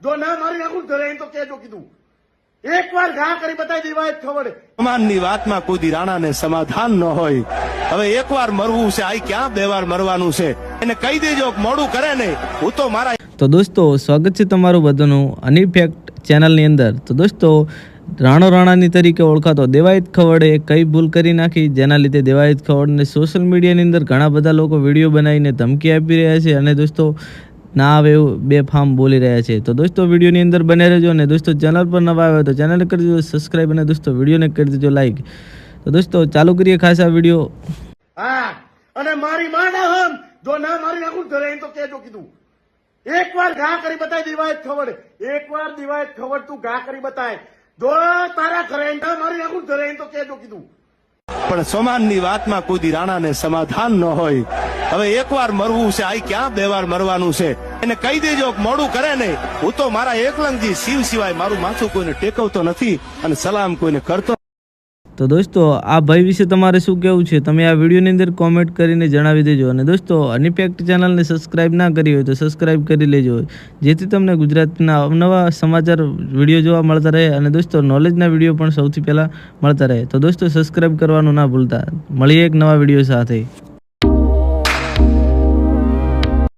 જો ના મારી આંખું ધરે એમ તો કેજો કીધું એકવાર ઘા કરી બતાવી દેવાય ખબર સમાનની વાતમાં કોઈ દી રાણાને સમાધાન ન હોય. હવે એકવાર મરવું છે, આ ક્યાં બે વાર મરવાનું છે, એને કહી દેજો મોડું કરે નહીં. હું તો મારા તો દોસ્તો સ્વાગત છે તમારું બધાનું અનઇફેક્ટ ચેનલની અંદર. તો દોસ્તો રાણાની તરીકે ઓળખાતો દેવાયત ખવડે કઈ ભૂલ કરી નાખી જેના લીધે દેવાયત ખવડને સોશિયલ મીડિયાની અંદર ઘણા બધા લોકો વિડીયો બનાવીને ધમકી આપી રહ્યા છે અને દોસ્તો ના આવે એવું બેફામ બોલી રહ્યા છે. તો દોસ્તો વિડીયોની અંદર બને રહેજો અને દોસ્તો ચેનલ પર નવા આવ્યો તો ચેનલ કરી દેજો સબસ્ક્રાઈબ અને દોસ્તો વિડીયોને કરી દેજો લાઈક. તો દોસ્તો ચાલુ કરીએ ખાસ આ વિડીયો. હા અને મારી માના હમ જો ના મારી આંખું ધરે એમ તો કેજો કીધું એકવાર ઘા કરી બતાવી દેવાય ખબર એકવાર દેવાય ખબર તું ઘા કરી બતાય જો તારા ઘરે ના મારી આંખું ધરે એમ તો કેજો કીધું પણ સમાનની વાતમાં કોઈ દી રાણાને સમાધાન ન હોય. હવે એકવાર મરવું છે, આ ક્યાં બે વાર મરવાનું છે, એને કહી દેજો મોડું કરે નહીં. હું તો મારા એકલંગજી શિવ સિવાય મારું માથું કોઈને ટેકવતો નથી અને સલામ કોઈને કરતો. તો દોસ્તો આ ભાઈ વિશે તમારે શું કહેવું છે તમે આ વિડીયોની અંદર કોમેન્ટ કરીને જણાવી દેજો. અને દોસ્તો અનઇફેક્ટ ચેનલને સબસ્ક્રાઈબ ના કરી હોય તો સબસ્ક્રાઈબ કરી લેજો જેથી તમને ગુજરાતના અવનવા સમાચાર વિડીયો જોવા મળતા રહે અને દોસ્તો નોલેજના વિડીયો પણ સૌથી પહેલાં મળતા રહે. તો દોસ્તો સબસ્ક્રાઈબ કરવાનું ના ભૂલતા. મળીએ એક નવા વિડીયો સાથે.